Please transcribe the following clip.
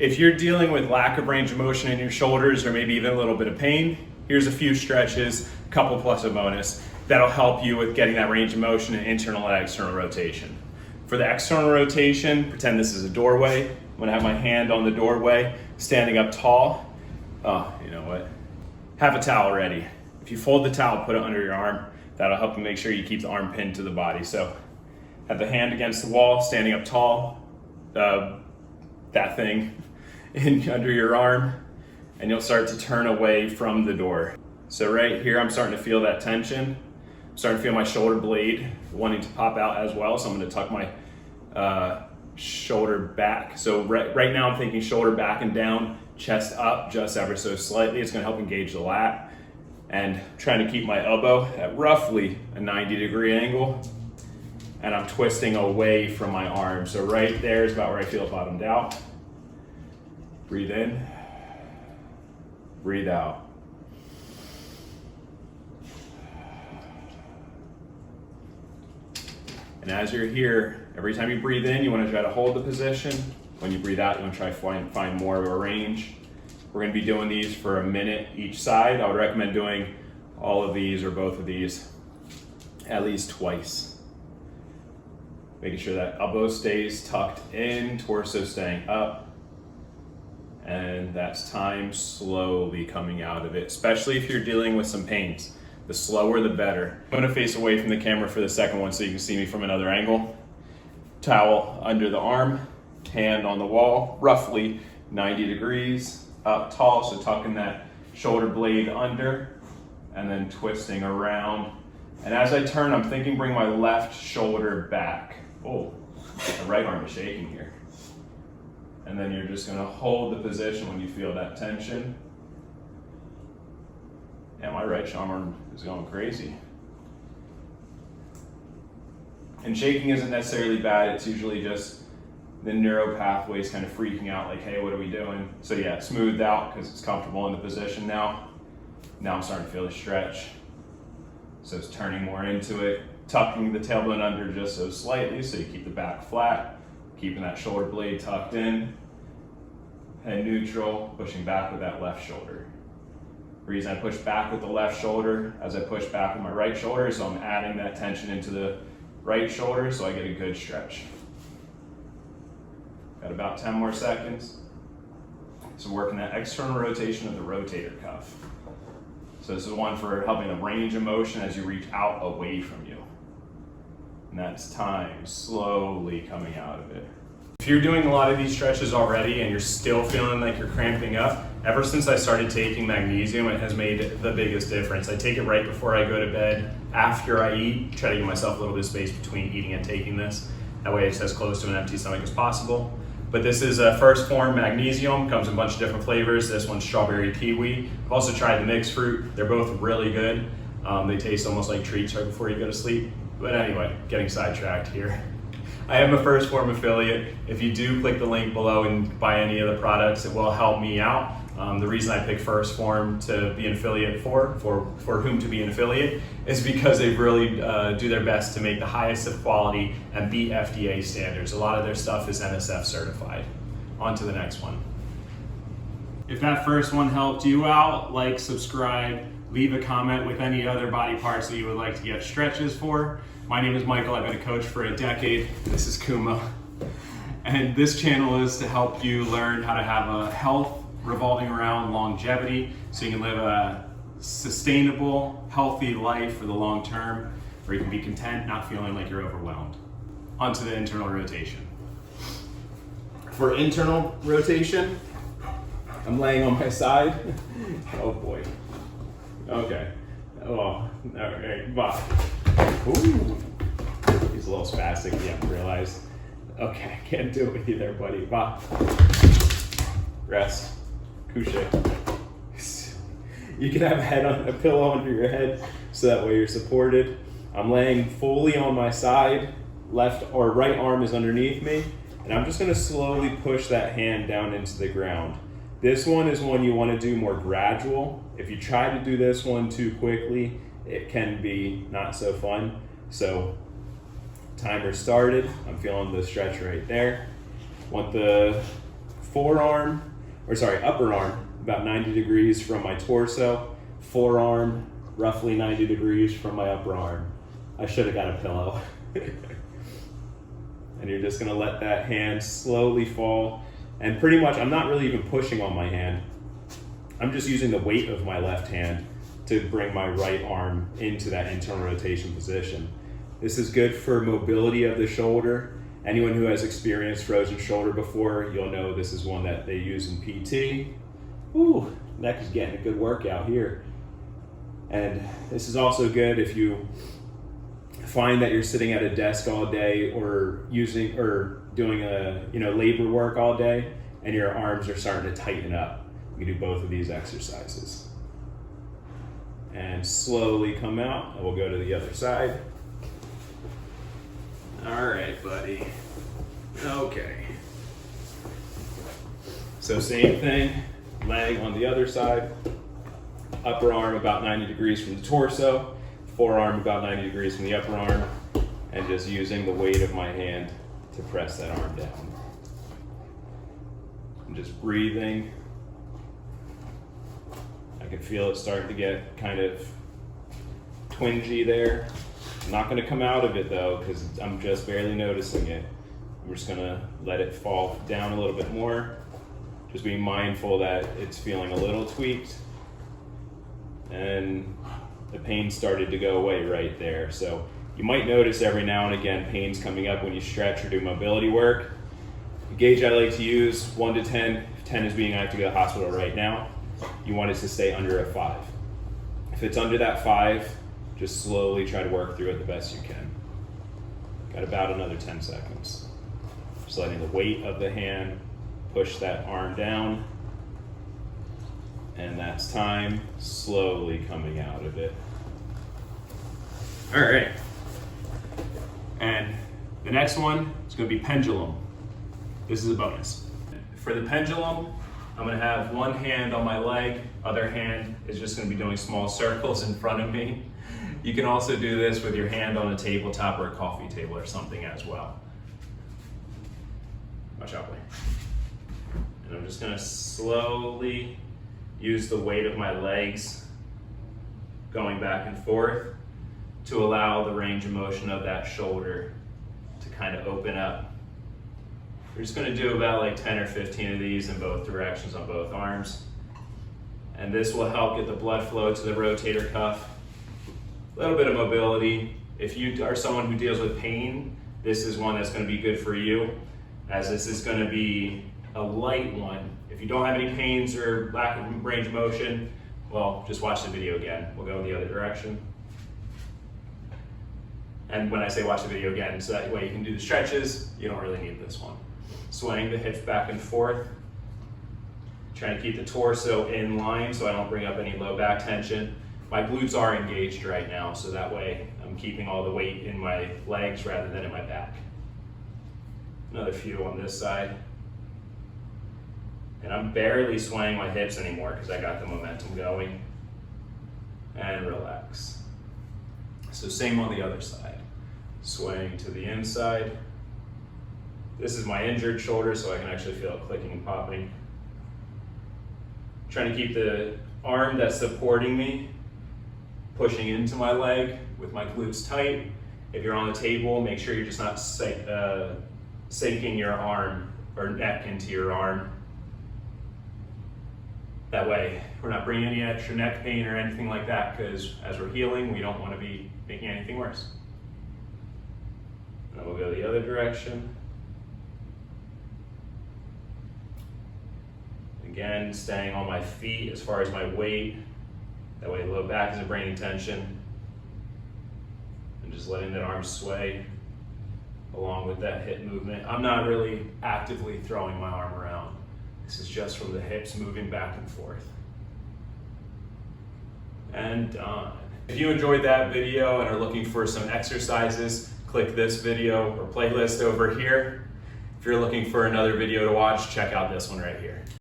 If you're dealing with lack of range of motion in your shoulders or maybe even a little bit of pain, here's a few stretches, couple plus a bonus, that'll help you with getting that range of motion and internal and external rotation. For the external rotation, pretend this is a doorway. I'm gonna have my hand on the doorway, standing up tall. Oh, you know what? Have a towel ready. If you fold the towel, put it under your arm. That'll help you make sure you keep the arm pinned to the body. So have the hand against the wall, standing up tall, that thing under your arm, and you'll start to turn away from the door. So right here, I'm starting to feel that tension. I'm starting to feel my shoulder blade wanting to pop out as well. So I'm gonna tuck my shoulder back. So right now I'm thinking shoulder back and down, chest up just ever so slightly. It's gonna help engage the lat, and trying to keep my elbow at roughly a 90-degree angle, and I'm twisting away from my arm. So right there is about where I feel it bottomed out. Breathe in, breathe out. And as you're here, every time you breathe in, you want to try to hold the position. When you breathe out, you want to try to find more of a range. We're going to be doing these for a minute each side. I would recommend doing all of these or both of these at least twice. Making sure that elbow stays tucked in, torso staying up. And that's time slowly coming out of it, especially if you're dealing with some pains. The slower, the better. I'm gonna face away from the camera for the second one so you can see me from another angle. Towel under the arm, hand on the wall, roughly 90 degrees, up tall, so tucking that shoulder blade under, and then twisting around. And as I turn, I'm thinking bring my left shoulder back. Oh, the right arm is shaking here. And then you're just gonna hold the position when you feel that tension. Yeah, my right arm is going crazy. And shaking isn't necessarily bad, it's usually just the neural pathways kind of freaking out, like, hey, what are we doing? So yeah, smoothed out because it's comfortable in the position now. Now I'm starting to feel the stretch. So it's turning more into it, tucking the tailbone under just so slightly so you keep the back flat, keeping that shoulder blade tucked in, head neutral, pushing back with that left shoulder. The reason I push back with the left shoulder as I push back with my right shoulder, so I'm adding that tension into the right shoulder so I get a good stretch. Got about 10 more seconds. So working that external rotation of the rotator cuff. So this is one for helping the range of motion as you reach out away from you. And that's time slowly coming out of it. If you're doing a lot of these stretches already and you're still feeling like you're cramping up, ever since I started taking magnesium, it has made the biggest difference. I take it right before I go to bed, after I eat, try to give myself a little bit of space between eating and taking this. That way it's as close to an empty stomach as possible. But this is a first form magnesium, comes in a bunch of different flavors. This one's strawberry kiwi. I've also tried the mixed fruit. They're both really good. They taste almost like treats right before you go to sleep. But anyway, getting sidetracked here. I am a First Form affiliate. If you do click the link below and buy any of the products, it will help me out. The reason I picked First Form to be an affiliate for whom to be an affiliate, is because they really do their best to make the highest of quality and beat FDA standards. A lot of their stuff is NSF certified. On to the next one. If that first one helped you out, like, subscribe, leave a comment with any other body parts that you would like to get stretches for. My name is Michael, I've been a coach for a decade. This is Kuma. And this channel is to help you learn how to have a health revolving around longevity so you can live a sustainable, healthy life for the long term, where you can be content, not feeling like you're overwhelmed. On to the internal rotation. For internal rotation, I'm laying on my side. Oh boy. Okay. Oh, all right, bye. Ooh, he's a little spastic, you haven't realized. Okay, can't do it with you there, buddy. Bye. Rest. Couche. You can have a pillow under your head so that way you're supported. I'm laying fully on my side. Left or right arm is underneath me, and I'm just gonna slowly push that hand down into the ground. This one is one you want to do more gradual. If you try to do this one too quickly, it can be not so fun. So, timer started. I'm feeling the stretch right there. Want the upper arm about 90 degrees from my torso, forearm roughly 90 degrees from my upper arm. I should have got a pillow. And you're just gonna let that hand slowly fall. And pretty much, I'm not really even pushing on my hand. I'm just using the weight of my left hand to bring my right arm into that internal rotation position. This is good for mobility of the shoulder. Anyone who has experienced frozen shoulder before, you'll know this is one that they use in PT. Ooh, neck is getting a good workout here. And this is also good if you find that you're sitting at a desk all day or doing a labor work all day and your arms are starting to tighten up. You can do both of these exercises. And slowly come out, and we'll go to the other side. All right, buddy. Okay. So same thing, leg on the other side, upper arm about 90 degrees from the torso, forearm about 90 degrees from the upper arm, and just using the weight of my hand to press that arm down. I'm just breathing. I can feel it starting to get kind of twingy there. I'm not going to come out of it though, because I'm just barely noticing it. I'm just going to let it fall down a little bit more. Just being mindful that it's feeling a little tweaked. And the pain started to go away right there. So you might notice every now and again pains coming up when you stretch or do mobility work. The gauge I like to use, 1 to 10, 10 is being I have to go to the hospital right now. You want it to stay under a 5. If it's under that 5, just slowly try to work through it the best you can. Got about another 10 seconds. Just letting the weight of the hand push that arm down. And that's time, slowly coming out of it. All right. And the next one is going to be pendulum. This is a bonus. For the pendulum, I'm going to have one hand on my leg, other hand is just going to be doing small circles in front of me. You can also do this with your hand on a tabletop or a coffee table or something as well. Watch out, boy. And I'm just going to slowly use the weight of my legs going back and forth to allow the range of motion of that shoulder to kind of open up. We're just going to do about like 10 or 15 of these in both directions on both arms. And this will help get the blood flow to the rotator cuff. A little bit of mobility. If you are someone who deals with pain, this is one that's going to be good for you, as this is going to be a light one. If you don't have any pains or lack of range of motion, well, just watch the video again. We'll go in the other direction. And when I say watch the video again, so that way you can do the stretches, you don't really need this one. Swaying the hips back and forth. Trying to keep the torso in line so I don't bring up any low back tension. My glutes are engaged right now, so that way I'm keeping all the weight in my legs rather than in my back. Another few on this side. And I'm barely swaying my hips anymore because I got the momentum going. And relax. So same on the other side. Swaying to the inside. This is my injured shoulder, so I can actually feel it clicking and popping. Trying to keep the arm that's supporting me pushing into my leg with my glutes tight. If you're on the table, make sure you're just not sinking your arm or neck into your arm. That way, we're not bringing any extra neck pain or anything like that, because as we're healing, we don't want to be making anything worse. And then we'll go the other direction. Again, staying on my feet as far as my weight. That way, low back isn't bringing tension. And just letting that arm sway along with that hip movement. I'm not really actively throwing my arm around. This is just from the hips moving back and forth. And done. If you enjoyed that video and are looking for some exercises, click this video or playlist over here. If you're looking for another video to watch, check out this one right here.